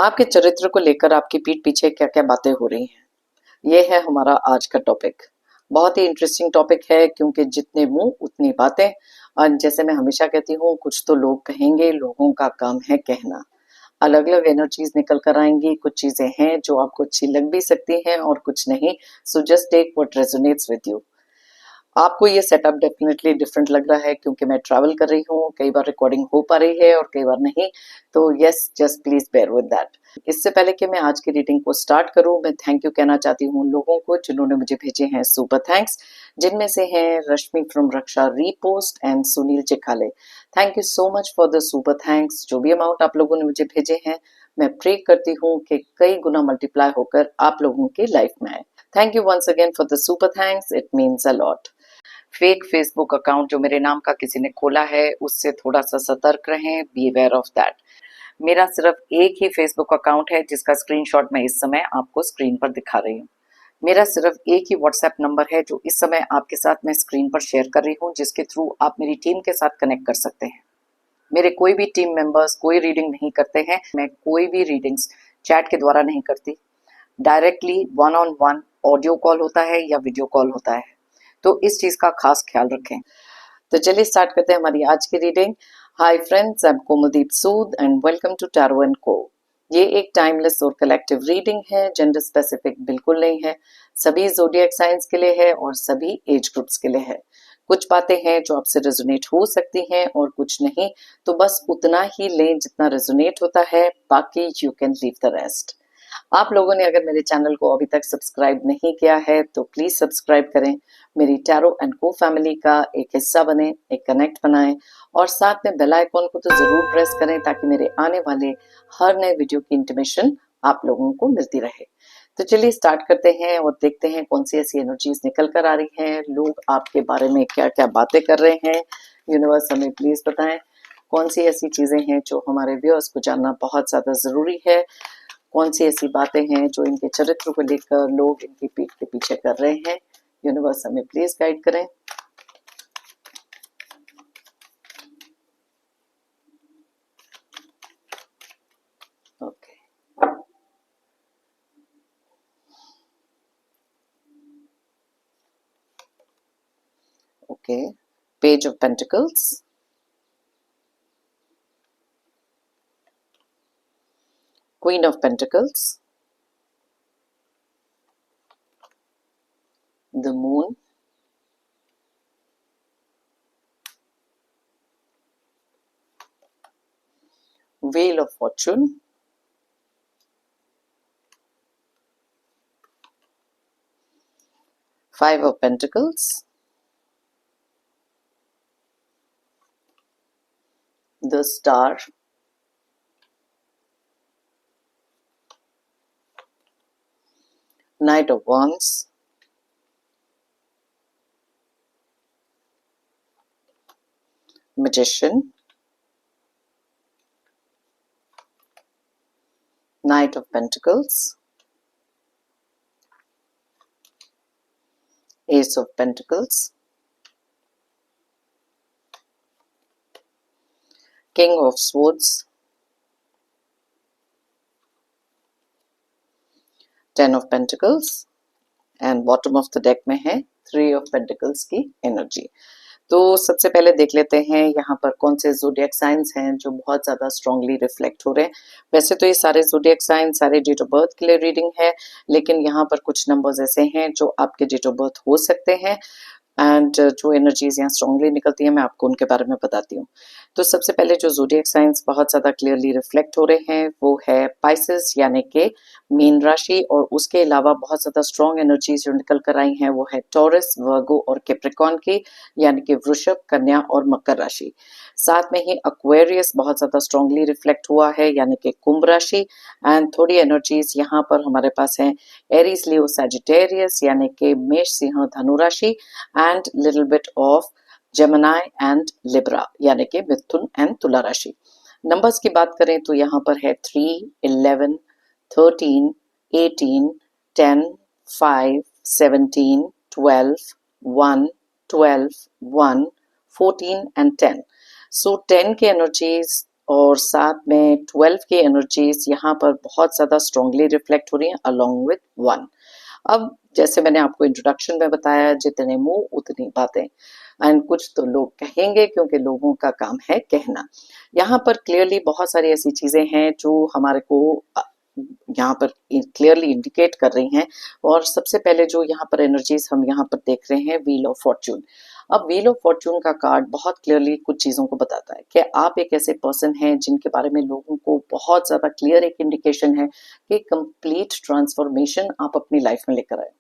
आपके चरित्र को लेकर आपकी पीठ पीछे क्या क्या बातें हो रही हैं, ये है हमारा आज का टॉपिक। बहुत ही इंटरेस्टिंग टॉपिक है क्योंकि जितने मुंह उतनी बातें। और जैसे मैं हमेशा कहती हूँ, कुछ तो लोग कहेंगे, लोगों का काम है कहना। अलग अलग एनर्जीज निकल कर आएंगी। कुछ चीजें हैं जो आपको अच्छी लग भी सकती हैं और कुछ नहीं। So just take what resonates with you. आपको ये सेटअप डेफिनेटली डिफरेंट लग रहा है क्योंकि मैं ट्रैवल कर रही हूँ, कई बार रिकॉर्डिंग हो पा रही है और कई बार नहीं। तो yes, just please bear with that. इससे पहले कि मैं आज की रीडिंग को स्टार्ट करूं, मैं थैंक यू कहना चाहती हूँ उन लोगों को जिन्होंने मुझे भेजे हैं सुपर थैंक्स, जिनमें से हैं रश्मि फ्रॉम रक्षा रीपोस्ट and Sunil Chikhale. Thank you so much for the super thanks. जो भी अमाउंट आप लोगों ने मुझे भेजे हैं, मैं प्रे करती हूँ कि कई गुना मल्टीप्लाई होकर आप लोगों की लाइफ में आए। Thank you once again for the super thanks, it means a lot. Fake Facebook account जो मेरे नाम का किसी ने खोला है, उससे थोड़ा सा सतर्क रहें, बी अवेयर ऑफ दैट। मेरा सिर्फ एक ही फेसबुक अकाउंट है जिसका स्क्रीनशॉट मैं इस समय आपको स्क्रीन पर दिखा रही हूँ। मेरा सिर्फ एक ही व्हाट्सएप नंबर है जो इस समय आपके साथ मैं स्क्रीन पर शेयर कर रही हूँ, जिसके थ्रू आप मेरी टीम के साथ कनेक्ट कर सकते हैं। मेरे कोई भी टीम मेंबर्स कोई रीडिंग नहीं करते हैं। मैं कोई भी रीडिंग्स चैट के द्वारा नहीं करती। Directly one on one audio call होता है या वीडियो कॉल होता है, तो इस चीज का खास ख्याल रखें। तो चलिए स्टार्ट करते हैं हमारी आज की reading. Hi friends, I am Komaldeep Sood and welcome to tarot and co. ये एक टाइमलेस और कलेक्टिव रीडिंग है, जेंडर स्पेसिफिक बिल्कुल नहीं है। सभी ज़ोडिएक साइंस के लिए है और सभी एज ग्रुप्स के लिए है। कुछ बातें हैं जो आपसे रेजोनेट हो सकती हैं और कुछ नहीं, तो बस उतना ही लें जितना रेजोनेट होता है, बाकी you can leave the rest. आप लोगों ने अगर मेरे चैनल को अभी तक सब्सक्राइब नहीं किया है तो प्लीज सब्सक्राइब करें, मेरी टैरो एंड को फैमिली का एक हिस्सा बने, एक कनेक्ट बनाएं और साथ में बेल आइकॉन को तो जरूर प्रेस करें ताकि मेरे आने वाले हर नए वीडियो की इंटीमेशन आप लोगों को मिलती रहे। तो चलिए स्टार्ट करते हैं और देखते हैं कौन सी ऐसी एनर्जीज निकल कर आ रही हैं, लोग आपके बारे में क्या क्या बातें कर रहे हैं। यूनिवर्स हमें प्लीज बताएं कौन सी ऐसी चीजें हैं जो हमारे व्यूअर्स को जानना बहुत ज्यादा जरूरी है। कौन सी ऐसी बातें हैं जो इनके चरित्र को लेकर लोग इनकी पीठ के पीछे कर रहे हैं। यूनिवर्स हमें प्लीज गाइड करें। Okay okay, page of pentacles, queen of pentacles, the moon, wheel of Fortune, five of pentacles, the star, night of wands, magician, knight of pentacles, ace of pentacles, king of swords, 10 of pentacles and bottom of the deck में है 3 of pentacles की energy. तो सबसे पहले देख लेते हैं यहाँ पर कौन से ज़ोडिएक साइंस हैं जो बहुत ज़्यादा स्ट्रांगली रिफ्लेक्ट हो रहे हैं। वैसे तो ये सारे ज़ोडिएक साइंस सारे डेट ऑफ बर्थ के लिए रीडिंग है, लेकिन यहाँ पर कुछ नंबर्स ऐसे हैं जो आपके डेट ऑफ बर्थ हो सकते हैं एंड जो एनर्जीज यहाँ स्ट्रांगली निकलती है मैं आपको उनके बारे में बताती हूँ। तो सबसे पहले जो ज़ोडिएक साइंस बहुत ज़्यादा क्लियरली रिफ्लेक्ट हो रहे हैं वो है पाइसेस यानी कि मीन राशि, और उसके अलावा बहुत ज़्यादा स्ट्रॉन्ग एनर्जीज जो निकल कर आई हैं वो है टॉरस, वर्गो और कैप्रिकॉर्न की, यानी कि वृषभ, कन्या और मकर राशि। साथ में ही एक्वेरियस बहुत ज़्यादा स्ट्रांगली रिफ्लेक्ट हुआ है यानी कि कुंभ राशि। एंड थोड़ी एनर्जीज यहाँ पर हमारे पास हैं एरीज, लियो, सैजिटेरियस यानी कि मेष, सिंह, धनु राशि and little bit of Gemini and Libra यानी कि मिथुन एंड तुला राशि। नंबर्स की बात करें तो यहाँ पर है 3, 11, 13, 18, 10, 5, 17, 12, 1, 12, 1, 14 एंड 10। सो 10 के एनर्जीज और साथ में 12 की एनर्जीज यहाँ पर बहुत ज़्यादा स्ट्रांगली रिफ्लेक्ट हो रही हैं अलोंग विद 1। अब जैसे मैंने आपको इंट्रोडक्शन में बताया, जितने मुंह उतनी बातें, एंड कुछ तो लोग कहेंगे क्योंकि लोगों का काम है कहना। यहाँ पर क्लियरली बहुत सारी ऐसी चीजें हैं जो हमारे को यहाँ पर क्लियरली इंडिकेट कर रही हैं। और सबसे पहले जो यहाँ पर एनर्जीज हम यहाँ पर देख रहे हैं, व्हील ऑफ फॉर्च्यून। अब व्हील ऑफ फॉर्च्यून का कार्ड बहुत क्लियरली कुछ चीजों को बताता है कि आप एक ऐसे पर्सन हैं जिनके बारे में लोगों को बहुत ज्यादा क्लियर एक इंडिकेशन है कि कंप्लीट ट्रांसफॉर्मेशन आप अपनी लाइफ में लेकर आए।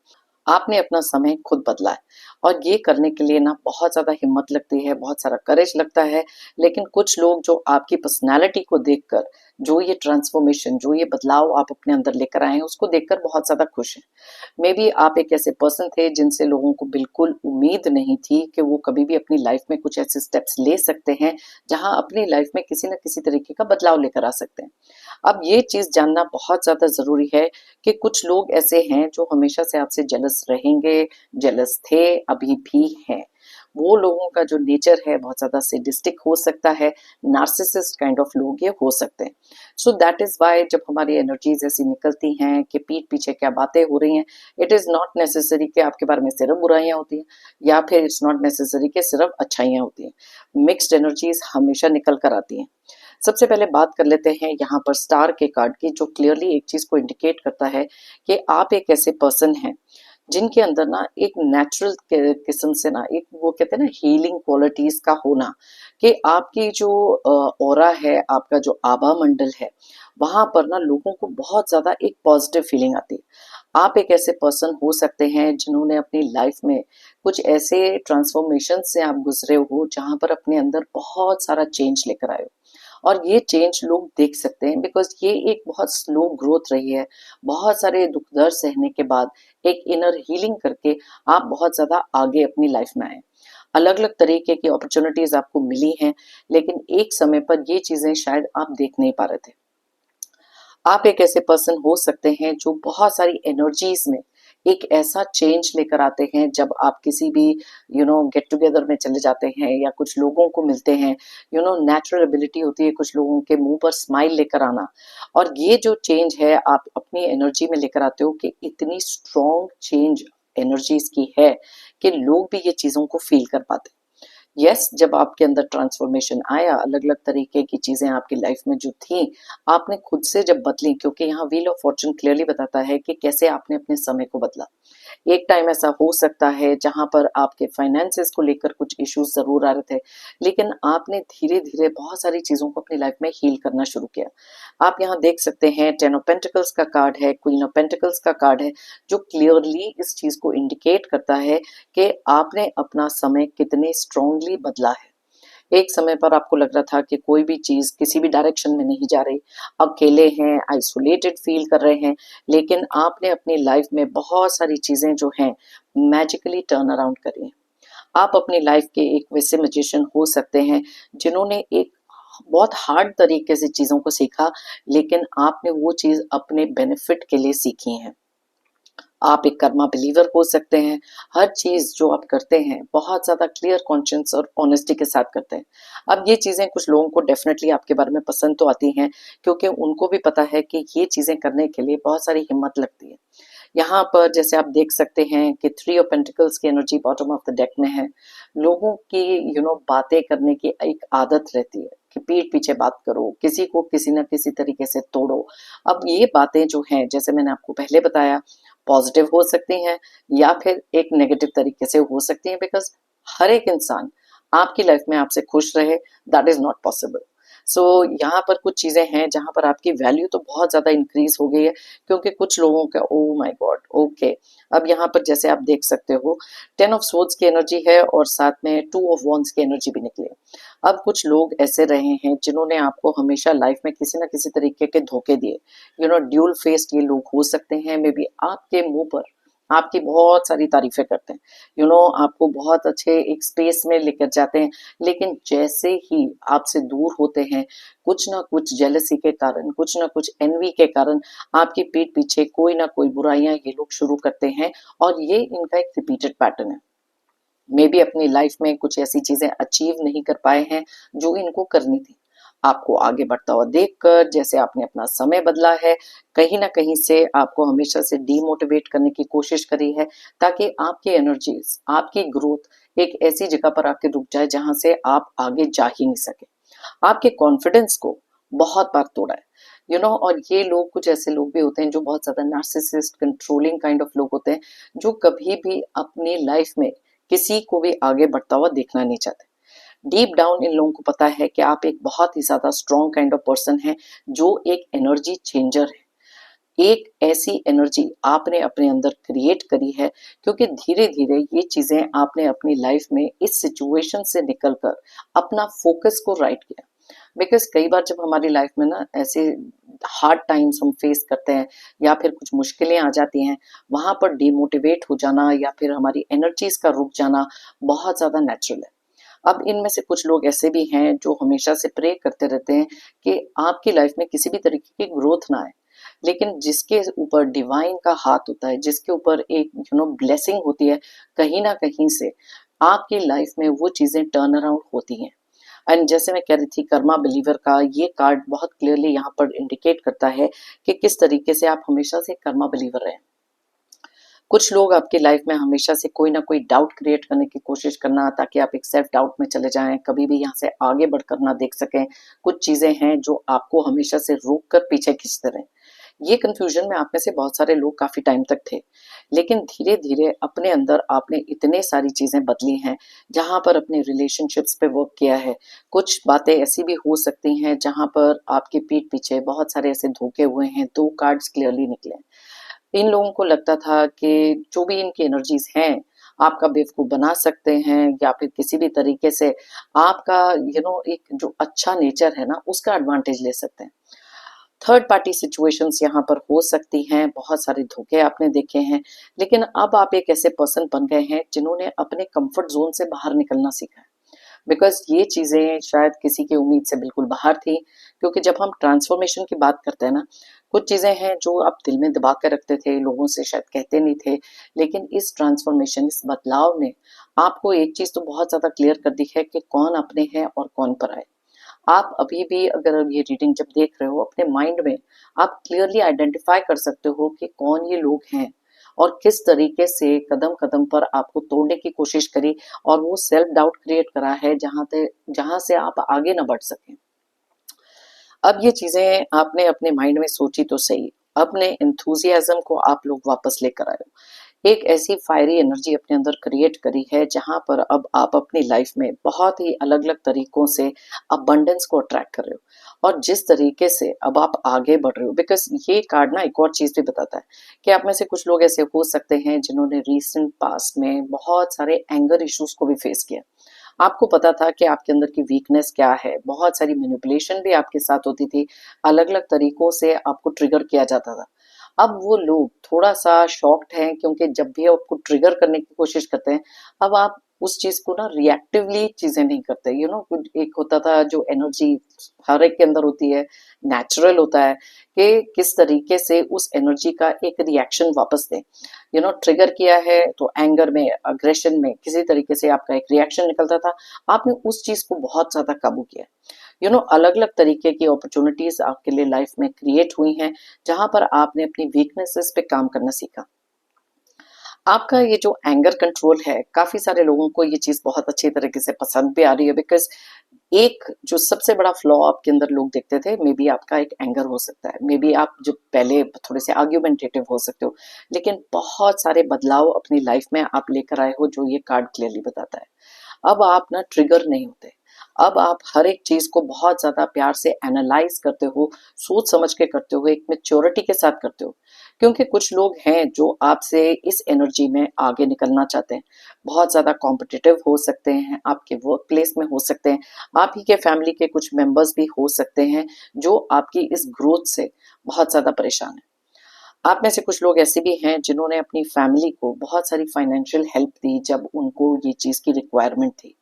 आपने अपना समय खुद बदला है और ये करने के लिए ना बहुत ज्यादा हिम्मत लगती है, बहुत सारा करेज लगता है। लेकिन कुछ लोग जो आपकी पर्सनालिटी को देखकर जो ये ट्रांसफॉर्मेशन, जो ये बदलाव आप अपने अंदर लेकर आए हैं, उसको देखकर बहुत ज्यादा खुश हैं। मे बी आप एक ऐसे पर्सन थे जिनसे लोगों को बिल्कुल उम्मीद नहीं थी कि वो कभी भी अपनी लाइफ में कुछ ऐसे स्टेप्स ले सकते हैं जहां अपनी लाइफ में किसी न किसी तरीके का बदलाव लेकर आ सकते हैं। अब ये चीज जानना बहुत ज्यादा जरूरी है कि कुछ लोग ऐसे हैं जो हमेशा से आपसे जेलस रहेंगे, जेलस थे, अभी भी हैं। वो लोगों का जो नेचर है बहुत ज्यादा सेडिस्टिक हो सकता है, नार्सिसिस्ट काइंड ऑफ लोग ये हो सकते हैं। सो दैट इज वाई जब हमारी एनर्जीज ऐसी निकलती हैं कि पीठ पीछे क्या बातें हो रही हैं, इट इज नॉट नेसेसरी कि आपके बारे में सिर्फ बुराइयां होती हैं, या फिर इट्स नॉट नेसेसरी कि सिर्फ अच्छाइयां होती हैं। मिक्स्ड एनर्जीज हमेशा निकल कर आती हैं। सबसे पहले बात कर लेते हैं यहाँ पर स्टार के कार्ड की, जो क्लियरली एक चीज को इंडिकेट करता है कि आप एक ऐसे पर्सन हैं जिनके अंदर ना एक नेचुरल किस्म से ना एक वो कहते हैं ना हीलिंग क्वालिटीज का होना, कि आपकी जो ऑरा है, आपका जो आभा मंडल है, वहां पर ना लोगों को बहुत ज्यादा एक पॉजिटिव फीलिंग आती है। आप एक ऐसे पर्सन हो सकते हैं जिन्होंने अपनी लाइफ में कुछ ऐसे ट्रांसफॉर्मेशन से आप गुजरे हो जहां पर अपने अंदर बहुत सारा चेंज लेकर आए हो। और ये चेंज लोग देख सकते हैं बिकॉज ये एक बहुत स्लो ग्रोथ रही है। बहुत सारे दुख दर्द सहने के बाद एक इनर हीलिंग करके आप बहुत ज्यादा आगे अपनी लाइफ में आए। अलग अलग तरीके की अपॉर्चुनिटीज आपको मिली हैं, लेकिन एक समय पर ये चीजें शायद आप देख नहीं पा रहे थे। आप एक ऐसे पर्सन हो सकते हैं जो बहुत सारी एनर्जीज में एक ऐसा चेंज लेकर आते हैं जब आप किसी भी गेट टुगेदर में चले जाते हैं या कुछ लोगों को मिलते हैं। नेचुरल एबिलिटी होती है कुछ लोगों के मुंह पर स्माइल लेकर आना। और ये जो चेंज है आप अपनी एनर्जी में लेकर आते हो कि इतनी स्ट्रॉन्ग चेंज एनर्जीज की है कि लोग भी ये चीजों को फील कर पाते हैं। यस, जब आपके अंदर ट्रांसफॉर्मेशन आया, अलग अलग तरीके की चीजें आपकी लाइफ में जो थी, आपने खुद से जब बदली, क्योंकि यहाँ व्हील ऑफ फॉर्चून क्लियरली बताता है कि कैसे आपने अपने समय को बदला। एक टाइम ऐसा हो सकता है जहां पर आपके फाइनेंसेस को लेकर कुछ इश्यूज जरूर आ रहे थे, लेकिन आपने धीरे धीरे बहुत सारी चीजों को अपनी लाइफ में हील करना शुरू किया। आप यहाँ देख सकते हैं 10 ऑफ पेंटिकल्स का कार्ड है, क्वीन ऑफ पेंटिकल्स का कार्ड है, जो क्लियरली इस चीज को इंडिकेट करता है कि आपने अपना समय कितने स्ट्रांगली बदला है। एक समय पर आपको लग रहा था कि कोई भी चीज किसी भी डायरेक्शन में नहीं जा रही, अकेले हैं, आइसोलेटेड फील कर रहे हैं, लेकिन आपने अपनी लाइफ में बहुत सारी चीजें जो हैं मैजिकली टर्न अराउंड करी हैं। आप अपनी लाइफ के एक वैसे मैजिशियन हो सकते हैं जिन्होंने एक बहुत हार्ड तरीके से चीजों को सीखा, लेकिन आपने वो चीज अपने बेनिफिट के लिए सीखी है। आप एक कर्मा बिलीवर हो सकते हैं। हर चीज जो आप करते हैं बहुत ज्यादा क्लियर कॉन्शियस और ऑनेस्टी के साथ करते हैं। अब ये चीजें कुछ लोगों को डेफिनेटली आपके बारे में पसंद तो आती हैं, क्योंकि उनको भी पता है कि ये चीजें करने के लिए बहुत सारी हिम्मत लगती है। यहाँ पर जैसे आप देख सकते हैं कि 3 ऑफ पेंटिकल्स की energy bottom of the deck में है। लोगों की बातें करने की एक आदत रहती है कि पीठ पीछे बात करो, किसी को किसी न किसी तरीके से तोड़ो। अब ये बातें जो हैं, जैसे मैंने आपको पहले बताया, पॉजिटिव हो सकती हैं या फिर एक नेगेटिव तरीके से हो सकती हैं, बिकॉज हर एक इंसान आपकी लाइफ में आपसे खुश रहे, दैट इज नॉट पॉसिबल। सो यहाँ पर कुछ चीजें हैं जहां पर आपकी वैल्यू तो बहुत ज्यादा इंक्रीज हो गई है, क्योंकि कुछ लोगों का ओ माय गॉड ओके। अब यहाँ पर जैसे आप देख सकते हो 10 ऑफ सोर्ड्स की एनर्जी है और साथ में 2 ऑफ वॉन्ड्स की एनर्जी भी निकली है। अब कुछ लोग ऐसे रहे हैं जिन्होंने आपको हमेशा लाइफ में किसी ना किसी तरीके के धोखे दिए। ड्यूल फेस्ड ये लोग हो सकते हैं। मे बी आपके मुंह पर आपकी बहुत सारी तारीफें करते हैं, आपको बहुत अच्छे एक स्पेस में लेकर जाते हैं, लेकिन जैसे ही आपसे दूर होते हैं, कुछ ना कुछ जेलसी के कारण, कुछ ना कुछ एनवी के कारण आपकी पीठ पीछे कोई ना कोई बुराइयां ये लोग शुरू करते हैं। और ये इनका एक रिपीटेड पैटर्न है। मे बी अपनी लाइफ में कुछ ऐसी चीजें अचीव नहीं कर पाए हैं जो इनको करनी थी। आपको आगे बढ़ता हुआ देखकर, जैसे आपने अपना समय बदला है, कहीं ना कहीं से आपको हमेशा से डीमोटिवेट करने की कोशिश करी है, ताकि आपकी एनर्जीज, आपकी ग्रोथ एक ऐसी जगह पर आके रुक जाए जहां से आप आगे जा ही नहीं सके। आपके कॉन्फिडेंस को बहुत बार तोड़ा है, और ये लोग, कुछ ऐसे लोग भी होते हैं जो बहुत ज्यादा नार्सिसिस्ट, कंट्रोलिंग काइंड ऑफ लोग होते हैं, जो कभी भी अपनी लाइफ में किसी को भी आगे बढ़ता हुआ देखना नहीं चाहते। डीप डाउन इन लोगों को पता है कि आप एक बहुत ही ज्यादा स्ट्रॉन्ग काइंड ऑफ पर्सन है, जो एक एनर्जी चेंजर है। एक ऐसी एनर्जी आपने अपने अंदर क्रिएट करी है, क्योंकि धीरे धीरे ये चीजें आपने अपनी लाइफ में इस सिचुएशन से निकलकर अपना फोकस को राइट किया। बिकॉज कई बार जब हमारी लाइफ में ना ऐसे हार्ड टाइम्स हम फेस करते हैं, या फिर कुछ मुश्किलें आ जाती हैं, वहां पर डिमोटिवेट हो जाना या फिर हमारी एनर्जीज का रुक जाना बहुत ज्यादा नेचुरल है। अब इनमें से कुछ लोग ऐसे भी हैं जो हमेशा से प्रे करते रहते हैं कि आपकी लाइफ में किसी भी तरीके की ग्रोथ ना आए, लेकिन जिसके ऊपर डिवाइन का हाथ होता है, जिसके ऊपर एक ब्लेसिंग होती है, कहीं ना कहीं से आपकी लाइफ में वो चीजें टर्न अराउंड होती हैं। एंड जैसे मैं कह रही थी, कर्मा बिलीवर का ये कार्ड बहुत क्लियरली यहाँ पर इंडिकेट करता है कि किस तरीके से आप हमेशा से कर्मा बिलीवर रहे। कुछ लोग आपकी लाइफ में हमेशा से कोई ना कोई डाउट क्रिएट करने की कोशिश करना, ताकि आप एक सेल्फ डाउट में चले जाएं, कभी भी यहाँ से आगे बढ़कर ना देख सकें। कुछ चीजें हैं जो आपको हमेशा से रोक कर पीछे खींचते रहे। ये कंफ्यूजन में आप में से बहुत सारे लोग काफी टाइम तक थे, लेकिन धीरे धीरे अपने अंदर आपने इतने सारी चीजें बदली हैं, जहां पर अपने रिलेशनशिप्स पे वर्क किया है। कुछ बातें ऐसी भी हो सकती हैं जहां पर आपके पीठ पीछे बहुत सारे ऐसे धोखे हुए हैं। दो कार्ड्स क्लियरली निकले। इन लोगों को लगता था कि जो भी इनकी एनर्जीज हैं, आपका बेवकूफ बना सकते हैं, या फिर किसी भी तरीके से आपका एक जो अच्छा नेचर है ना, उसका एडवांटेज ले सकते हैं। थर्ड पार्टी सिचुएशंस यहाँ पर हो सकती हैं, बहुत सारे धोखे आपने देखे हैं, लेकिन अब आप एक ऐसे पर्सन बन गए हैं जिन्होंने अपने कंफर्ट जोन से बाहर निकलना सीखा है। बिकॉज ये चीजें शायद किसी की उम्मीद से बिल्कुल बाहर थी, क्योंकि जब हम ट्रांसफॉर्मेशन की बात करते हैं ना, कुछ चीजें हैं जो आप दिल में दबा कर रखते थे, लोगों से शायद कहते नहीं थे, लेकिन इस ट्रांसफॉर्मेशन, इस बदलाव ने आपको एक चीज तो बहुत ज्यादा क्लियर कर दी है कि कौन अपने हैं और कौन पर आए। आप अभी भी अगर ये रीडिंग जब देख रहे हो, अपने माइंड में आप क्लियरली आइडेंटिफाई कर सकते हो कि कौन ये लोग हैं, और किस तरीके से कदम कदम पर आपको तोड़ने की कोशिश करी, और वो सेल्फ डाउट क्रिएट करा है जहां से आप आगे ना बढ़ सकें। अब ये चीजें आपने अपने माइंड में सोची तो सही, अपने एंथुजियाज्म को आप लोग वापस लेकर आए हो। एक ऐसी फायरी एनर्जी अपने अंदर क्रिएट करी है, जहां पर अब आप अपनी लाइफ में बहुत ही अलग अलग तरीकों से अबंडेंस को अट्रैक्ट कर रहे हो, और जिस तरीके से अब आप आगे बढ़ रहे हो। बिकॉज ये कार्ड ना एक और चीज भी बताता है कि आप में से कुछ लोग ऐसे हो सकते हैं जिन्होंने रीसेंट पास्ट में बहुत सारे एंगर इश्यूज को भी फेस किया। आपको पता था कि आपके अंदर की वीकनेस क्या है, बहुत सारी मैनिपुलेशन भी आपके साथ होती थी, अलग अलग तरीकों से आपको ट्रिगर किया जाता था। अब वो लोग थोड़ा सा शॉक्ड हैं, क्योंकि जब भी आपको ट्रिगर करने की कोशिश करते हैं, अब आप उस चीज को ना रिएक्टिवली चीजें नहीं करते। एक होता था जो एनर्जी हर एक के अंदर होती है, नेचुरल होता है, कि किस तरीके से उस एनर्जी का एक रिएक्शन वापस दें। ट्रिगर किया है तो एंगर में, अग्रेशन में किसी तरीके से आपका एक रिएक्शन निकलता था, आपने उस चीज को बहुत ज्यादा काबू किया। अलग अलग तरीके की अपॉर्चुनिटीज आपके लिए लाइफ में क्रिएट हुई हैं, जहां पर आपने अपनी वीकनेसेस पे काम करना सीखा। आपका ये जो एंगर कंट्रोल है, काफी सारे लोगों को ये चीज बहुत अच्छी तरीके से पसंद भी आ रही है। बिकॉज एक जो सबसे बड़ा फ्लॉ आपके अंदर लोग देखते थे, मे बी आपका एक एंगर हो सकता है, मे बी आप जो पहले थोड़े से आर्ग्यूमेंटेटिव हो सकते हो, लेकिन बहुत सारे बदलाव अपनी लाइफ में आप लेकर आए हो, जो ये कार्ड क्लियरली बताता है। अब आप ना ट्रिगर नहीं होते, अब आप हर एक चीज को बहुत ज्यादा प्यार से एनालाइज करते हो, सोच समझ के करते हो, एक मेच्योरिटी के साथ करते हो। क्योंकि कुछ लोग हैं जो आपसे इस एनर्जी में आगे निकलना चाहते हैं, बहुत ज्यादा कॉम्पिटिटिव हो सकते हैं, आपके वर्क प्लेस में हो सकते हैं, आप ही के फैमिली के कुछ मेंबर्स भी हो सकते हैं, जो आपकी इस ग्रोथ से बहुत ज्यादा परेशान है। आप में से कुछ लोग ऐसे भी हैं जिन्होंने अपनी फैमिली को बहुत सारी फाइनेंशियल हेल्प दी जब उनको ये चीज की रिक्वायरमेंट थी।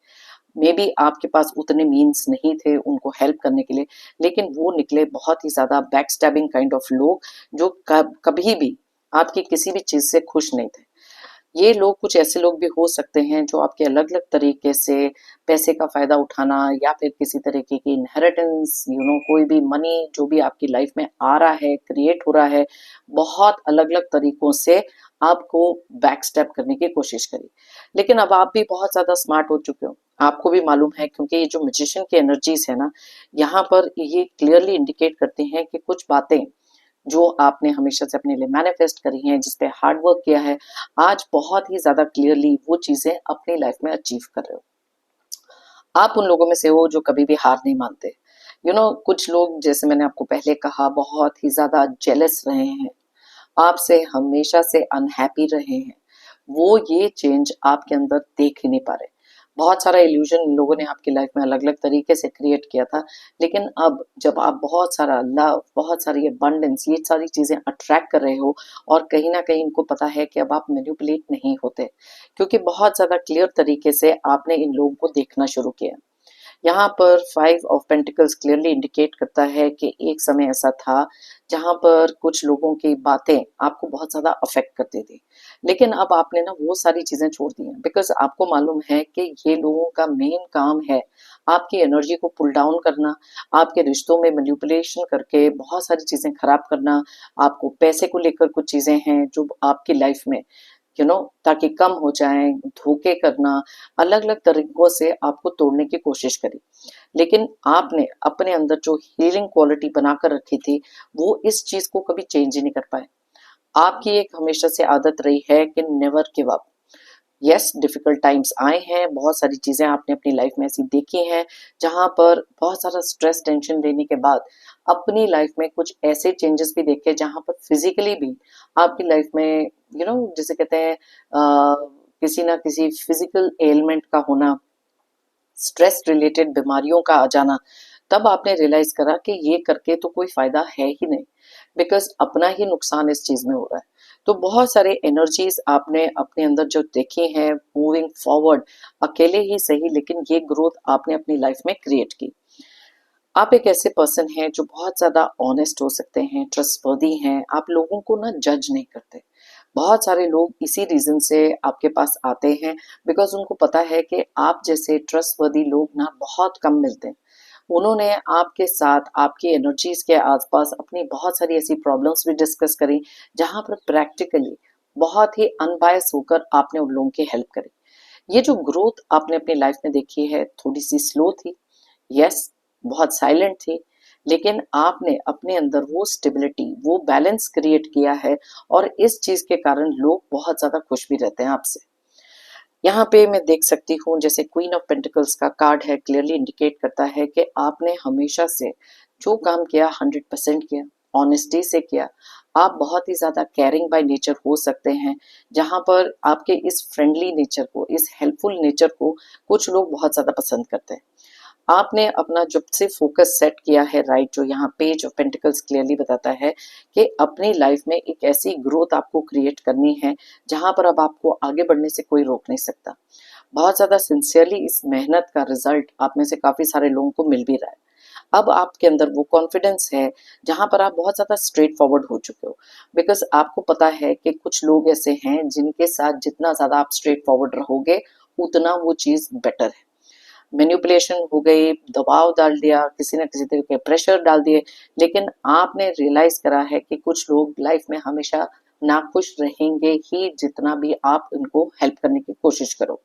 मे बी आपके पास उतने मीन्स नहीं थे उनको हेल्प करने के लिए, लेकिन वो निकले बहुत ही ज्यादा बैक स्टैबिंग काइंड ऑफ लोग, जो कभी भी आपकी किसी भी चीज से खुश नहीं थे। ये लोग कुछ ऐसे लोग भी हो सकते हैं जो आपके अलग अलग तरीके से पैसे का फायदा उठाना या फिर किसी तरीके की इनहेरिटेंस, कोई भी मनी जो भी आपकी लाइफ में आ रहा है, क्रिएट हो रहा है, बहुत अलग अलग तरीकों से आपको बैक स्टेप करने की कोशिश करी। लेकिन अब आप भी बहुत ज्यादा स्मार्ट हो चुके हो, आपको भी मालूम है, क्योंकि ये जो मैजिशियन की एनर्जीज है ना, यहाँ पर ये क्लियरली इंडिकेट करते हैं कि कुछ बातें जो आपने हमेशा से अपने लिए मैनिफेस्ट करी हैं, जिस पे हार्ड वर्क किया है, आज बहुत ही ज्यादा क्लियरली वो चीजें अपनी लाइफ में अचीव कर रहे हो। आप उन लोगों में से हो जो कभी भी हार नहीं मानते। कुछ लोग, जैसे मैंने आपको पहले कहा, बहुत ही ज्यादा जेलस रहे हैं, आपसे हमेशा से अनहैप्पी रहे हैं, वो ये चेंज आपके अंदर देख ही नहीं पा रहे। बहुत सारा इल्यूजन इन लोगों ने आपकी लाइफ में अलग अलग तरीके से क्रिएट किया था, लेकिन अब जब आप बहुत सारा लव, बहुत सारी अबंडेंस, ये सारी चीजें अट्रैक्ट कर रहे हो, और कहीं ना कहीं इनको पता है कि अब आप मैनिपुलेट नहीं होते, क्योंकि बहुत ज्यादा क्लियर तरीके से आपने इन लोगों को देखना शुरू किया। यहाँ पर 5 ऑफ पेंटिकल्स क्लियरली इंडिकेट करता है कि एक समय ऐसा था जहाँ पर कुछ लोगों की बातें आपको बहुत ज्यादा अफेक्ट करती थी, लेकिन अब आपने ना वो सारी चीजें छोड़ दी हैं, बिकॉज आपको मालूम है कि ये लोगों का मेन काम है आपकी एनर्जी को पुल डाउन करना, आपके रिश्तों में मैनिपुलेशन करके बहुत सारी चीजें खराब करना। आपको पैसे को लेकर कुछ चीजें हैं जो आपकी लाइफ में ताकि कम हो जाए, धोखे करना, अलग अलग तरीकों से आपको तोड़ने की कोशिश करी। लेकिन आपने अपने अंदर जो हीलिंग क्वालिटी बनाकर रखी थी, वो इस चीज को कभी चेंज ही नहीं कर पाए। आपकी एक हमेशा से आदत रही है कि never give up. Yes, difficult times आए हैं, बहुत सारी चीजें आपने अपनी लाइफ में ऐसी देखी हैं जहां पर बहुत सारा स्ट्रेस, टेंशन लेने के बाद अपनी लाइफ में कुछ ऐसे चेंजेस भी देखे जहां पर फिजिकली भी आपकी लाइफ में जिसे कहते हैं किसी ना किसी फिजिकल एलिमेंट का होना, स्ट्रेस रिलेटेड बीमारियों का आ जाना। तब आपने रियलाइज करा कि ये करके तो कोई फायदा है ही नहीं, बिकॉज अपना ही नुकसान इस चीज में हो रहा है। तो बहुत सारे एनर्जीज आपने अपने अंदर जो देखी हैं मूविंग फॉरवर्ड, अकेले ही सही, लेकिन ये ग्रोथ आपने अपनी लाइफ में क्रिएट की। आप एक ऐसे पर्सन हैं जो बहुत ज्यादा ऑनेस्ट हो सकते हैं, ट्रस्टवर्दी हैं, आप लोगों को ना जज नहीं करते। बहुत सारे लोग इसी रीजन से आपके पास आते हैं, बिकॉज उनको पता है कि आप जैसे ट्रस्टवर्दी लोग ना बहुत कम मिलते हैं। उन्होंने आपके साथ आपकी एनर्जीज के आसपास अपनी बहुत सारी ऐसी प्रॉब्लम्स भी डिस्कस करी, जहां पर प्रैक्टिकली बहुत ही अनबायस होकर आपने उन लोगों की हेल्प करी। ये जो ग्रोथ आपने अपनी लाइफ में देखी है, थोड़ी सी स्लो थी, यस, बहुत साइलेंट थी, लेकिन आपने अपने अंदर वो स्टेबिलिटी, वो बैलेंस क्रिएट किया है, और इस चीज के कारण लोग बहुत ज्यादा खुश भी रहते हैं आपसे। यहाँ पे मैं देख सकती हूँ, जैसे क्वीन ऑफ पेंटिकल्स का कार्ड है, क्लियरली इंडिकेट करता है कि आपने हमेशा से जो काम किया 100% किया, ऑनेस्टी से किया। आप बहुत ही ज्यादा केयरिंग बाय नेचर हो सकते हैं, जहां पर आपके इस फ्रेंडली नेचर को, इस हेल्पफुल नेचर को कुछ लोग बहुत ज्यादा पसंद करते हैं। आपने अपना जब से फोकस सेट किया है, राइट, जो यहाँ पेज ऑफ पेंटिकल्स क्लियरली बताता है कि अपनी लाइफ में एक ऐसी ग्रोथ आपको क्रिएट करनी है जहां पर अब आपको आगे बढ़ने से कोई रोक नहीं सकता। बहुत ज्यादा सिंसियरली इस मेहनत का रिजल्ट आप में से काफी सारे लोगों को मिल भी रहा है। अब आपके अंदर वो कॉन्फिडेंस है जहां पर आप बहुत ज्यादा स्ट्रेट फॉरवर्ड हो चुके हो, बिकॉज आपको पता है कि कुछ लोग ऐसे हैं जिनके साथ जितना ज्यादा आप स्ट्रेट फॉरवर्ड रहोगे, उतना वो चीज बेटर है। मैनिपुलेशन हो गई, दबाव डाल दिया, किसी न किसी तरह के प्रेशर डाल दिए, लेकिन आपने रियलाइज करा है कि कुछ लोग लाइफ में हमेशा नाखुश रहेंगे ही, जितना भी आप उनको हेल्प करने की कोशिश करो।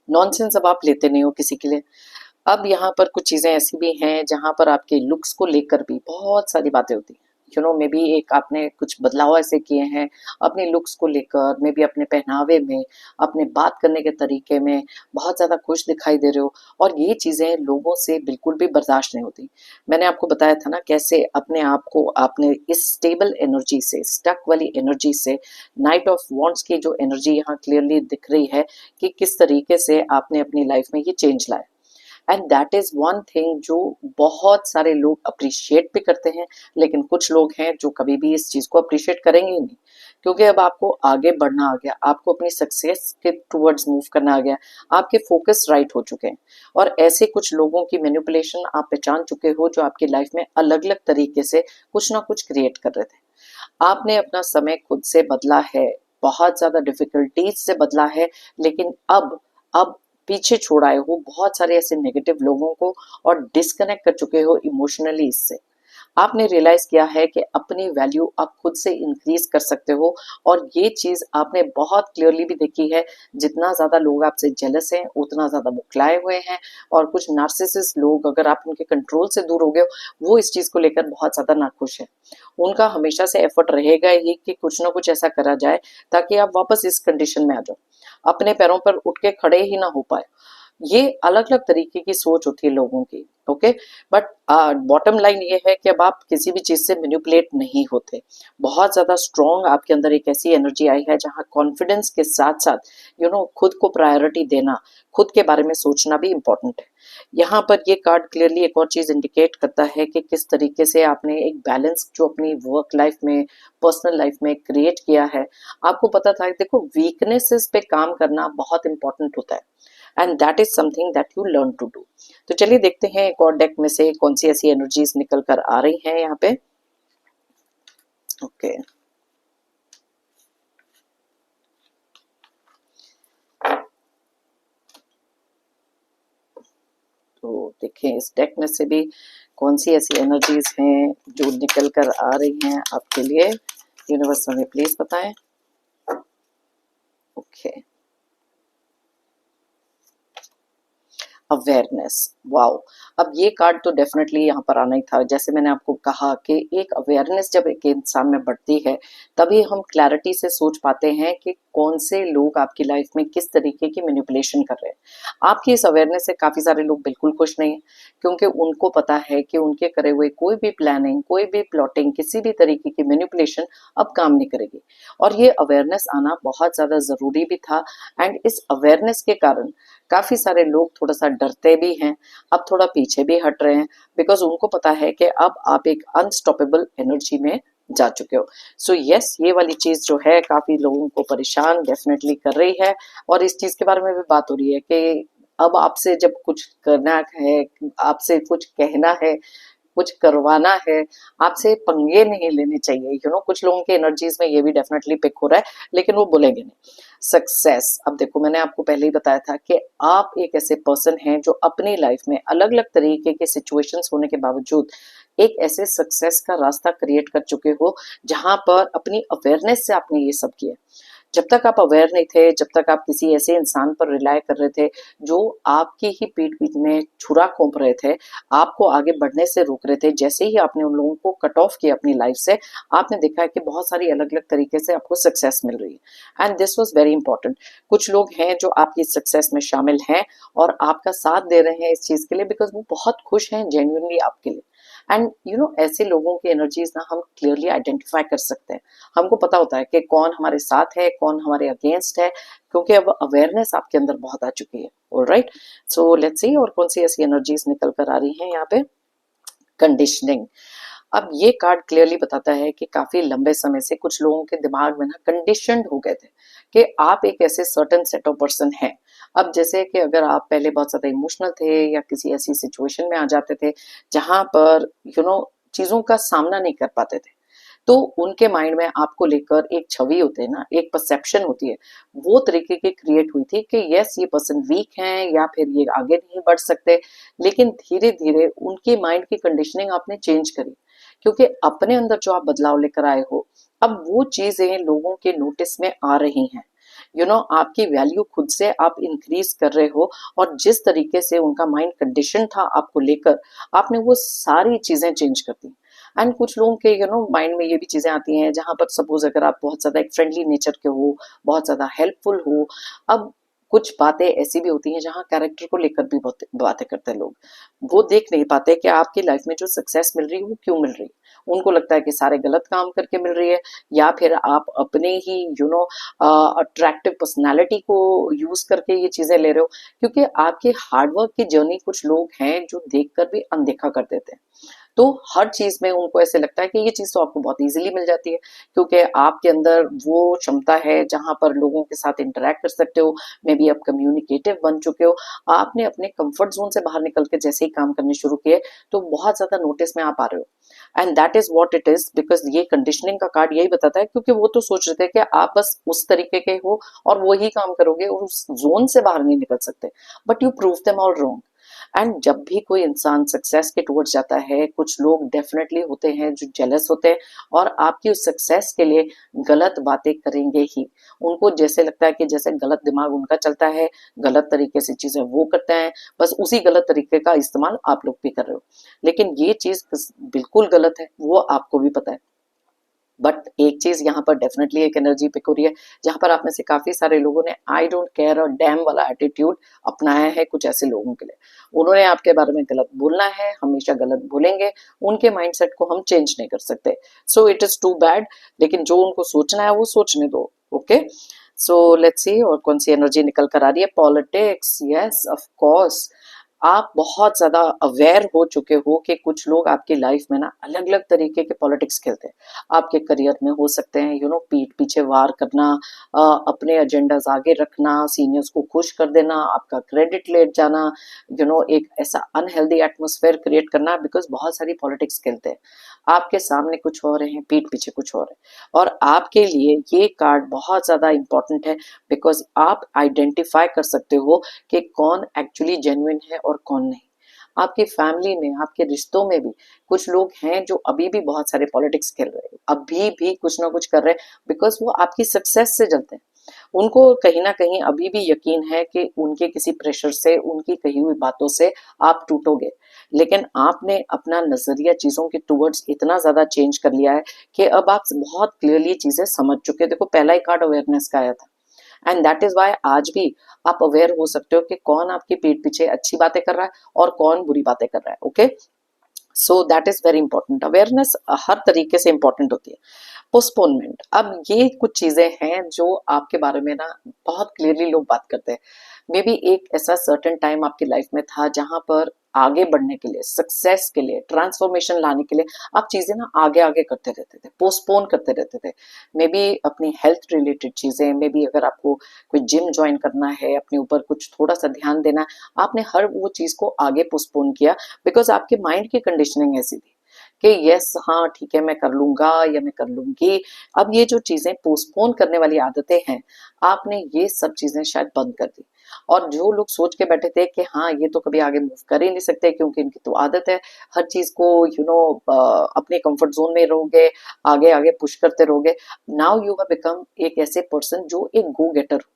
नॉनसेंस अब आप लेते नहीं हो किसी के लिए। अब यहाँ पर कुछ चीजें ऐसी भी हैं जहां पर आपके लुक्स को लेकर भी बहुत सारी बातें होती हैं। मे बी एक आपने कुछ बदलाव ऐसे किए हैं अपने लुक्स को लेकर, मे बी अपने पहनावे में, अपने बात करने के तरीके में बहुत ज्यादा खुश दिखाई दे रहे हो, और ये चीजें लोगों से बिल्कुल भी बर्दाश्त नहीं होती। मैंने आपको बताया था ना कैसे अपने आप को आपने इस स्टेबल एनर्जी से, स्टक वाली एनर्जी से, नाइट ऑफ वॉन्ट्स की जो एनर्जी यहाँ क्लियरली दिख रही है कि किस तरीके से आपने अपनी लाइफ में ये चेंज लाया। And that is one thing जो बहुत सारे लोग अप्रिशिएट भी करते हैं, लेकिन कुछ लोग हैं जो कभी भी इस चीज को अप्रिशिएट करेंगे ही नहीं, क्योंकि अब आपको आगे बढ़ना आ गया, आपको अपनी सक्सेस के टुवर्ड्स मूव करना आ गया, आपके फोकस राइट हो चुके हैं। और ऐसे कुछ लोगों की मैनिपुलेशन आप पहचान चुके हो जो आपकी लाइफ में अलग अलग तरीके से कुछ ना कुछ क्रिएट कर रहे थे। आपने अपना समय खुद से बदला है, बहुत ज्यादा डिफिकल्टीज से बदला है, लेकिन अब पीछे छोड़ आए हो बहुत सारे ऐसे नेगेटिव लोगों को और डिस्कनेक्ट कर चुके हो इमोशनली इससे। आपने रियलाइज किया है कि अपनी वैल्यू आप खुद से इंक्रीज कर सकते हो, और ये चीज आपने बहुत क्लियरली भी देखी है। जितना ज्यादा लोग आपसे जेलस हैं उतना ज्यादा मुखलाए हुए हैं, और कुछ नार्सिसिस्ट लोग, अगर आप उनके कंट्रोल से दूर हो गए हो, वो इस चीज को लेकर बहुत ज्यादा नाखुश है। उनका हमेशा से एफर्ट रहेगा ही कि कुछ ना कुछ ऐसा करा जाए ताकि आप वापस इस कंडीशन में आ जाओ, अपने पैरों पर उठ के खड़े ही ना हो पाए। ये अलग अलग तरीके की सोच होती है लोगों की। ओके, बट बॉटम लाइन ये है कि अब आप किसी भी चीज से मैनिपुलेट नहीं होते। बहुत ज्यादा स्ट्रॉन्ग आपके अंदर एक ऐसी एनर्जी आई है जहां कॉन्फिडेंस के साथ साथ खुद को प्रायोरिटी देना, खुद के बारे में सोचना भी इंपॉर्टेंट है। यहाँ पर ये कार्ड क्लियरली एक और चीज इंडिकेट करता है कि किस तरीके से आपने एक बैलेंस जो अपनी वर्क लाइफ में, पर्सनल लाइफ में क्रिएट किया है। आपको पता था, देखो, वीकनेसेस पे काम करना बहुत इंपॉर्टेंट होता है, and that is something that you learn to do. तो चलिए देखते हैं एक और डेक में से कौन सी ऐसी एनर्जीज निकल कर आ रही हैं यहाँ पे। ओके, तो देखें इस डेक में से भी कौन सी ऐसी एनर्जीज हैं जो निकल कर आ रही हैं आपके लिए। यूनिवर्स हमें प्लीज बताएं। Okay, awareness, wow. अब ये कार्ड तो डेफिनेटली यहाँ पर आना ही था। जैसे मैंने आपको कहा कि एक अवेयरनेस जब एक इंसान में बढ़ती है, तभी हम क्लैरिटी से सोच पाते हैं कि कौन से लोग आपकी लाइफ में किस तरीके की मैनिपुलेशन कर रहे हैं। आपकी इस अवेयरनेस से काफी सारे लोग बिल्कुल खुश नहीं है, क्योंकि उनको पता है कि उनके करे हुए कोई भी प्लानिंग, कोई भी प्लॉटिंग, किसी भी तरीके की मैनिपुलेशन अब काम नहीं करेगी। और ये अवेयरनेस आना बहुत ज्यादा जरूरी भी था, एंड इस अवेयरनेस के कारण काफी सारे लोग थोड़ा सा डरते भी हैं, अब थोड़ा पीछे भी हट रहे हैं, बिकॉज उनको पता है कि अब आप एक अनस्टॉपेबल एनर्जी में जा चुके हो। सो यस, ये वाली चीज जो है काफी लोगों को परेशान डेफिनेटली कर रही है, और इस चीज के बारे में भी बात हो रही है कि अब आपसे जब कुछ करना है, आपसे कुछ कहना है, कुछ करवाना है, आपसे पंगे नहीं लेने चाहिए। कुछ लोगों के एनर्जीज में ये भी डेफिनेटली पिक हो रहा है, लेकिन वो बोलेंगे नहीं। सक्सेस, अब देखो, मैंने आपको पहले ही बताया था कि आप एक ऐसे पर्सन हैं जो अपनी लाइफ में अलग अलग तरीके के सिचुएशंस होने के बावजूद एक ऐसे सक्सेस का रास्ता क्रिएट कर चुके हो, जहां पर अपनी अवेयरनेस से आपने ये सब किया। जब तक आप अवेयर नहीं थे, जब तक आप किसी ऐसे इंसान पर रिलाय कर रहे थे जो आपकी ही पीठ पीठ में छुरा घोंप रहे थे, आपको आगे बढ़ने से रोक रहे थे, जैसे ही आपने उन लोगों को कट ऑफ किया अपनी लाइफ से, आपने देखा है कि बहुत सारी अलग अलग तरीके से आपको सक्सेस मिल रही है, and this was very important. कुछ लोग हैं जो आपकी सक्सेस में शामिल हैं और आपका साथ दे रहे हैं इस चीज के लिए, बिकॉज वो बहुत खुश हैं जेन्युइनली आपके लिए। एंड ऐसे लोगों की एनर्जीज ना हम क्लियरली आइडेंटिफाई कर सकते हैं। हमको पता होता है कि कौन हमारे साथ है, कौन हमारे अगेंस्ट है, क्योंकि अब अवेयरनेस आपके अंदर बहुत आ चुकी है। ऑलराइट, सो लेट्स सी और कौन सी ऐसी एनर्जीज निकल कर आ रही हैं यहाँ पे। कंडीशनिंग, अब ये कार्ड क्लियरली बताता है कि काफी लंबे समय से कुछ लोगों के दिमाग में ना कंडीशनड हो गए थे कि आप एक ऐसे सर्टेन सेट ऑफ पर्सन हैं। अब जैसे कि अगर आप पहले बहुत ज्यादा इमोशनल थे या किसी ऐसी सिचुएशन में आ जाते थे जहां पर चीजों का सामना नहीं कर पाते थे, तो उनके माइंड में आपको लेकर एक छवि होती है ना, एक परसेप्शन होती है, वो तरीके की क्रिएट हुई थी कि यस, ये पर्सन वीक हैं या फिर ये आगे नहीं बढ़ सकते। लेकिन धीरे धीरे उनके माइंड की कंडीशनिंग आपने चेंज करी, क्योंकि अपने अंदर जो आप बदलाव लेकर आए हो, अब वो चीजें लोगों के नोटिस में आ रही हैं। आपकी वैल्यू खुद से आप इंक्रीज कर रहे हो, और जिस तरीके से उनका माइंड कंडीशन था आपको लेकर, आपने वो सारी चीजें चेंज कर दी। एंड कुछ लोगों के माइंड में ये भी चीजें आती हैं, जहां पर सपोज अगर आप बहुत ज्यादा एक फ्रेंडली नेचर के हो, बहुत ज्यादा हेल्पफुल हो, अब कुछ बातें ऐसी भी होती हैं जहां कैरेक्टर को लेकर भी बहुत बातें करते हैं लोग। वो देख नहीं पाते कि आपकी लाइफ में जो सक्सेस मिल रही है वो क्यों मिल रही है। उनको लगता है कि सारे गलत काम करके मिल रही है, या फिर आप अपने ही अट्रैक्टिव पर्सनैलिटी को यूज करके ये चीजें ले रहे हो, क्योंकि आपके हार्डवर्क की जर्नी कुछ लोग हैं जो देखकर भी अनदेखा कर देते हैं। तो हर चीज में उनको ऐसे लगता है कि ये चीज तो आपको बहुत इजीली मिल जाती है, क्योंकि आपके अंदर वो क्षमता है जहां पर लोगों के साथ इंटरेक्ट कर सकते हो, मे बी आप कम्युनिकेटिव बन चुके हो, आपने अपने कंफर्ट जोन से बाहर निकल के जैसे ही काम करने शुरू किए, तो बहुत ज्यादा नोटिस में आप आ रहे हो। And that is what it is, because ये कंडीशनिंग का कार्ड यही बताता है, क्योंकि वो तो सोच रहे थे कि आप बस उस तरीके के हो और वही काम करोगे और उस जोन से बाहर नहीं निकल सकते, but you prove them all wrong. And जब भी कोई इंसान सक्सेस के टुवर्ड्स जाता है, कुछ लोग डेफिनेटली होते हैं जो जेलस होते हैं और आपकी उस सक्सेस के लिए गलत बातें करेंगे ही। उनको जैसे लगता है कि जैसे गलत दिमाग उनका चलता है, गलत तरीके से चीजें वो करते हैं, बस उसी गलत तरीके का इस्तेमाल आप लोग भी कर रहे हो। लेकिन ये चीज बिल्कुल गलत है, वो आपको भी पता है। बट एक चीज यहाँ पर डेफिनेटली एक एनर्जी पिक हो रही है, जहां पर आप में से काफी सारे लोगों ने आई डोंट केयर और डैम वाला एटीट्यूड अपनाया है कुछ ऐसे लोगों के लिए। उन्होंने आपके बारे में गलत बोलना है, हमेशा गलत बोलेंगे, उनके माइंडसेट को हम चेंज नहीं कर सकते। So it is too bad, लेकिन जो उनको सोचना है वो सोचने दो। ओके, सो लेट्स सी और कौन सी एनर्जी निकल कर आ रही है। Politics, yes of course. आप बहुत ज्यादा अवेयर हो चुके हो कि कुछ लोग आपकी लाइफ में ना अलग अलग तरीके के पॉलिटिक्स खेलते हैं। आपके करियर में हो सकते हैं पीठ पीछे वार करना, अपने एजेंडाज आगे रखना, सीनियर्स को खुश कर देना, आपका क्रेडिट ले जाना, एक ऐसा अनहेल्दी एटमोसफेयर क्रिएट करना, बिकॉज बहुत सारी पॉलिटिक्स खेलते हैं। आपके सामने कुछ और है, पीठ पीछे कुछ और है, और आपके लिए ये कार्ड बहुत ज्यादा इंपॉर्टेंट है, बिकॉज आप आइडेंटिफाई कर सकते हो कि कौन एक्चुअली जेन्युइन है और कौन नहीं। आपकी फैमिली में, आपके रिश्तों में भी कुछ लोग हैं जो अभी भी बहुत सारे पॉलिटिक्स खेल रहे हैं, अभी भी कुछ ना कुछ कर रहे हैं, बिकॉज वो आपकी सक्सेस से जलते हैं। उनको कहीं ना कहीं अभी भी यकीन है कि उनके किसी प्रेशर से, उनकी कही हुई बातों से आप टूटोगे। लेकिन आपने अपना नजरिया चीजों के टुवर्ड्स इतना ज्यादा चेंज कर लिया है कि अब आप बहुत क्लियरली चीजें समझ चुके हो। देखो, पहला ही कार्ड अवेयरनेस का आया था, एंड दैट इज वाई आज भी आप अवेयर हो सकते हो कि कौन आपकी पीठ पीछे अच्छी बातें कर रहा है और कौन बुरी बातें कर रहा है। Okay, so that is very important. Awareness हर तरीके से इंपॉर्टेंट होती है। पोस्टपोनमेंट, अब ये कुछ चीजें हैं जो आपके बारे में ना बहुत क्लियरली लोग बात करते हैं। मे बी एक ऐसा सर्टेन टाइम आपकी लाइफ में था जहां पर आगे बढ़ने के लिए, सक्सेस के लिए, ट्रांसफॉर्मेशन लाने के लिए आप चीजें ना आगे आगे करते रहते थे, पोस्टपोन करते रहते थे। मे बी अपनी हेल्थ रिलेटेड चीजें, मे बी अगर आपको कोई जिम ज्वाइन करना है, अपने ऊपर कुछ थोड़ा सा ध्यान देना है, आपने हर वो चीज को आगे पोस्टपोन किया, बिकॉज आपके माइंड की कंडीशनिंग ऐसी थी कि यस, हाँ ठीक है, मैं कर लूंगा या मैं कर लूंगी। अब ये जो चीजें पोस्टपोन करने वाली आदतें हैं, आपने ये सब चीजें शायद बंद कर दी। और जो लोग सोच के बैठे थे कि हाँ ये तो कभी आगे मूव कर ही नहीं सकते क्योंकि इनकी तो आदत है हर चीज को अपने कंफर्ट जोन में रहोगे, आगे आगे पुश करते रहोगे, नाउ यू हैव बिकम एक ऐसे पर्सन जो एक गो गेटर हो।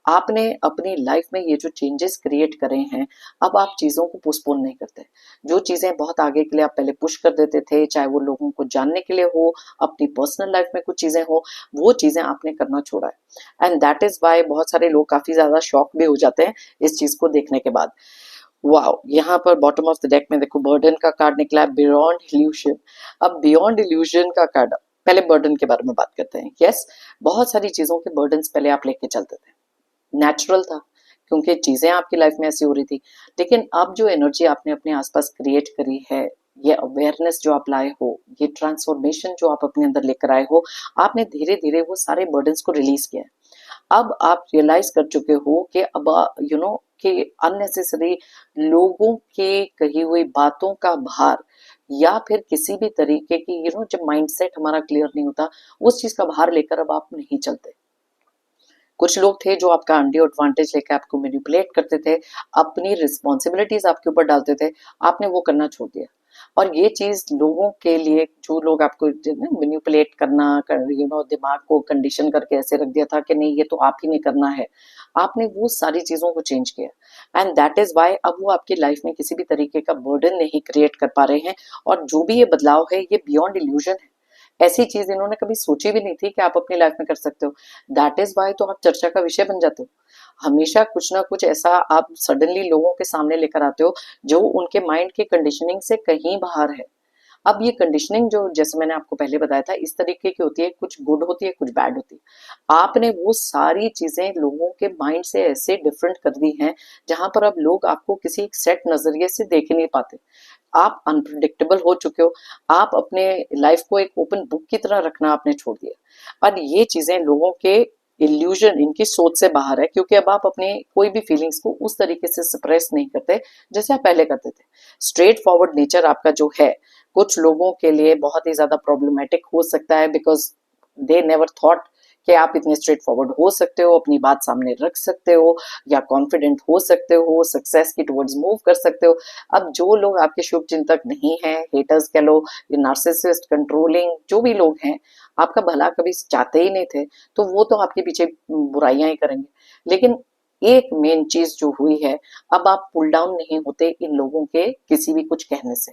आपने अपनी लाइफ में ये जो चेंजेस क्रिएट करे हैं, अब आप चीजों को पोस्टपोन नहीं करते। जो चीजें बहुत आगे के लिए आप पहले पुश कर देते थे, चाहे वो लोगों को जानने के लिए हो, अपनी पर्सनल लाइफ में कुछ चीजें हो, वो चीजें आपने करना छोड़ा है। एंड दैट इज वाई बहुत सारे लोग काफी ज्यादा शॉक भी हो जाते हैं इस चीज को देखने के बाद। वाओ, यहाँ पर बॉटम ऑफ द डेक में देखो बर्डन का कार्ड निकला है, बियॉन्ड इल्यूजन। अब बियॉन्ड इल्यूजन का कार्ड, पहले बर्डन के बारे में बात करते हैं। यस, बहुत सारी चीजों के बर्डन पहले आप लेके चलते थे, नेचुरल था क्योंकि चीजें आपकी लाइफ में ऐसी हो रही थी। लेकिन अब जो एनर्जी आपने अपने आसपास क्रिएट करी है, ये अवेयरनेस जो आप लाए हो, ये ट्रांसफॉर्मेशन जो आप अपने अंदर लेकर आए हो, आपने धीरे धीरे वो सारे बर्डन्स को रिलीज किया है। अब आप रियलाइज कर चुके हो कि अब कि अननेसेसरी लोगों के कही हुई बातों का भार, या फिर किसी भी तरीके की जब माइंडसेट हमारा क्लियर नहीं होता, उस चीज का भार लेकर अब आप नहीं चलते। कुछ लोग थे जो आपका अंडी एडवांटेज लेकर आपको मैनिपुलेट करते थे, अपनी रिस्पॉन्सिबिलिटीज आपके ऊपर डालते थे, आपने वो करना छोड़ दिया। और ये चीज लोगों के लिए, जो लोग आपको मैनिपुलेट करना दिमाग को कंडीशन करके ऐसे रख दिया था कि नहीं ये तो आप ही ने करना है, आपने वो सारी चीजों को चेंज किया। एंड दैट इज वाई अब वो आपकी लाइफ में किसी भी तरीके का बर्डन नहीं क्रिएट कर पा रहे हैं। और जो भी ये बदलाव है, ये बियॉन्ड इल्यूजन है। ऐसी चीज इन्होंने कभी सोची भी नहीं थी कि आप अपनी लाइफ में कर सकते हो। दैट इज वाई तो आप चर्चा का विषय बन जाते हो। हमेशा कुछ ना कुछ ऐसा आप सडनली लोगों के सामने लेकर आते हो जो उनके माइंड के कंडीशनिंग से कहीं बाहर है। अब ये कंडीशनिंग जो, जैसे मैंने आपको पहले बताया था, इस तरीके की होती है, कुछ गुड होती है, कुछ बैड होती है। आपने वो सारी चीजें लोगों के माइंड से ऐसे डिफरेंट कर दी हैं जहां पर अब लोग आपको किसी एक सेट नजरिए से देख ही नहीं पाते। आप अनप्रिडिक्टेबल हो चुके हो। आप अपने लाइफ को एक ओपन बुक की तरह रखना आपने छोड़ दिया। और ये चीजें लोगों के इल्यूजन, इनकी सोच से बाहर है, क्योंकि अब आप अपने कोई भी फीलिंग्स को उस तरीके से सप्रेस नहीं करते जैसे आप पहले करते थे। स्ट्रेट फॉरवर्ड नेचर आपका जो है, कुछ लोगों के लिए बहुत ही ज्यादा प्रॉब्लमेटिक हो सकता है, बिकॉज दे नेवर थॉट कि आप इतने स्ट्रेट फॉरवर्ड हो सकते हो, अपनी बात सामने रख सकते हो, या कॉन्फिडेंट हो सकते हो, सक्सेस की टुवर्ड्स मूव कर सकते हो। अब जो लोग आपके शुभ चिंतक नहीं हैं, हेटर्स कह लो, ये नार्सिसिस्ट, कंट्रोलिंग, जो भी लोग हैं, आपका भला कभी चाहते ही नहीं थे, तो वो तो आपके पीछे बुराइयां ही करेंगे। लेकिन एक मेन चीज जो हुई है, अब आप पुल डाउन नहीं होते इन लोगों के किसी भी कुछ कहने से।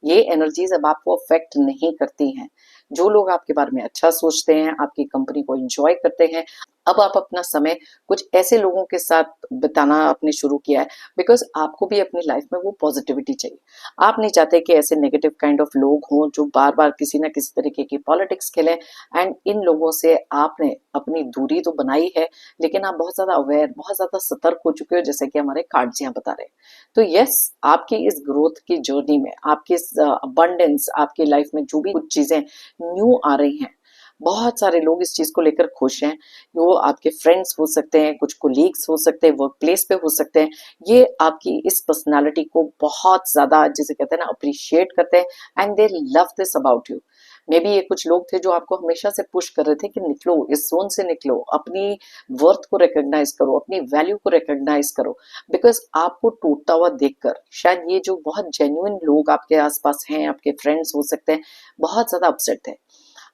ये एनर्जीज अब आपको अफेक्ट नहीं करती हैं। जो लोग आपके बारे में अच्छा सोचते हैं, आपकी कंपनी को एंजॉय करते हैं, अब आप अपना समय कुछ ऐसे लोगों के साथ बिताना आपने शुरू किया है, बिकॉज आपको भी अपनी लाइफ में वो पॉजिटिविटी चाहिए। आप नहीं चाहते कि ऐसे नेगेटिव काइंड ऑफ लोग हों जो बार बार किसी ना किसी तरीके की पॉलिटिक्स खेलें। एंड इन लोगों से आपने अपनी दूरी तो बनाई है, लेकिन आप बहुत ज्यादा अवेयर, बहुत ज्यादा सतर्क हो चुके हो, जैसे कि हमारे कार्ड्स यहाँ बता रहे हैं। तो यस, आपकी इस ग्रोथ की जर्नी में, आपकी इस अबंडेंस, आपकी लाइफ में जो भी कुछ चीजें न्यू आ रही हैं, बहुत सारे लोग इस चीज को लेकर खुश हैं। वो आपके फ्रेंड्स हो सकते हैं, कुछ कोलीग्स हो सकते हैं, वर्क प्लेस पे हो सकते हैं। ये आपकी इस पर्सनालिटी को बहुत ज्यादा, जिसे कहते हैं ना, अप्रिशिएट करते हैं and they love this about you. May be ये कुछ लोग थे जो आपको हमेशा से पुश कर रहे थे कि निकलो, इस जोन से निकलो, अपनी वर्थ को रिकॉग्नाइज करो, अपनी वैल्यू को रिकॉग्नाइज करो। बिकॉज आपको टूटता हुआ देखकर शायद ये जो बहुत जेन्युइन लोग आपके आसपास हैं, आपके फ्रेंड्स हो सकते हैं, बहुत ज्यादा अपसेट थे।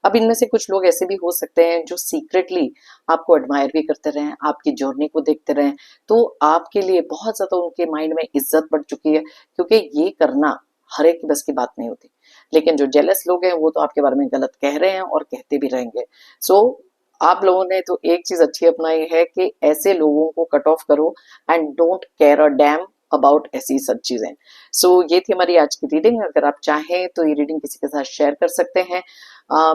अब इनमें से कुछ लोग ऐसे भी हो सकते हैं जो सीक्रेटली आपको एडमायर भी करते रहे, आपकी जर्नी को देखते रहे, तो आपके लिए बहुत ज्यादा उनके माइंड में इज्जत बढ़ चुकी है, क्योंकि ये करना हर एक की बस की बात नहीं होती। लेकिन जो जेलस लोग हैं वो तो आपके बारे में गलत कह रहे हैं और कहते भी रहेंगे। सो आप लोगों ने तो एक चीज अच्छी अपनाई है कि ऐसे लोगों को कट ऑफ करो and don't care a damn about ऐसी सब चीजें। सो ये थी हमारी आज की रीडिंग। अगर आप चाहें तो ये रीडिंग किसी के साथ शेयर कर सकते हैं।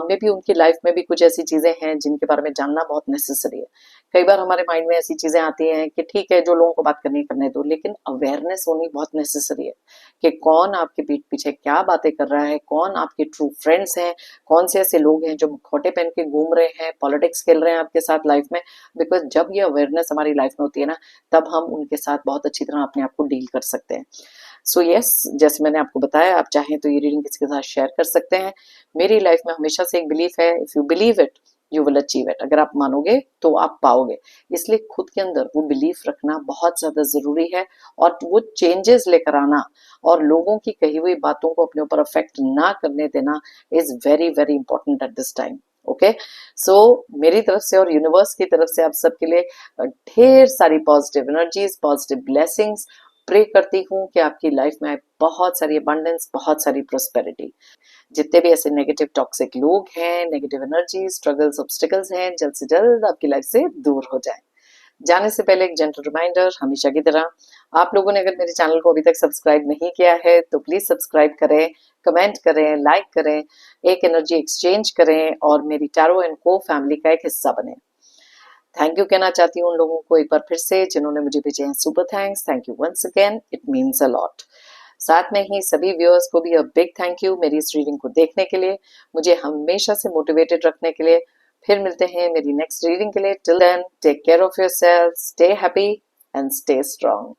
मे बी उनकी लाइफ में भी कुछ ऐसी चीजें हैं जिनके बारे में जानना बहुत नेसेसरी है। कई बार हमारे माइंड में ऐसी चीजें आती हैं कि ठीक है, जो लोगों को बात करनी करने दो, लेकिन अवेयरनेस होनी बहुत नेसेसरी है कि कौन आपके पीठ पीछे क्या बातें कर रहा है, कौन आपके ट्रू फ्रेंड्स हैं, कौन से ऐसे लोग हैं जो मुखौटे पहन के घूम रहे हैं, पॉलिटिक्स खेल रहे हैं आपके साथ लाइफ में। बिकॉज जब ये अवेयरनेस हमारी लाइफ में होती है ना, तब हम उनके साथ बहुत अच्छी तरह अपने आप को डील कर सकते हैं। सो यस, जैसे मैंने आपको बताया, आप चाहें तो ये रीडिंग किसी के साथ शेयर कर सकते हैं। मेरी लाइफ में हमेशा से एक बिलीफ है, if you believe it you will achieve it. अगर आप मानोगे तो आप पाओगे। इसलिए खुद के अंदर वो बिलीफ रखना बहुत ज्यादा जरूरी है, और वो चेंजेस लेकर आना और लोगों की कही हुई बातों को अपने ऊपर अफेक्ट ना करने देना is very very important at this time. Okay, so मेरी तरफ से और यूनिवर्स की तरफ से आप सबके लिए ढेर सारी positive energies, positive blessings pray करती हूँ कि आपकी लाइफ में आए बहुत सारी अबंडेंस, बहुत सारी प्रोस्पेरिटी। जितने भी ऐसे नेगेटिव टॉक्सिक लोग हैं, नेगेटिव एनर्जी, स्ट्रगल्स, ऑब्स्टिकल्स हैं, जल्द से जल्द आपकी लाइफ से दूर हो जाए। जाने से पहले एक जेंटल रिमाइंडर, हमेशा की तरह, आप लोगों ने अगर मेरे चैनल को अभी तक सब्सक्राइब नहीं किया है तो प्लीज सब्सक्राइब करें, कमेंट करें, लाइक करें, एक एनर्जी एक्सचेंज करें और मेरी टैरो एंड को फैमिली का एक हिस्सा बने। थैंक यू कहना चाहती हूँ उन लोगों को एक बार फिर से जिन्होंने मुझे भेजे हैं super thanks. Thank you once again, it means a lot. साथ में ही सभी व्यूअर्स को भी अ बिग थैंक यू मेरी इस रीडिंग को देखने के लिए, मुझे हमेशा से मोटिवेटेड रखने के लिए। फिर मिलते हैं मेरी नेक्स्ट रीडिंग के लिए। Till then, take care of yourself, stay happy and stay strong.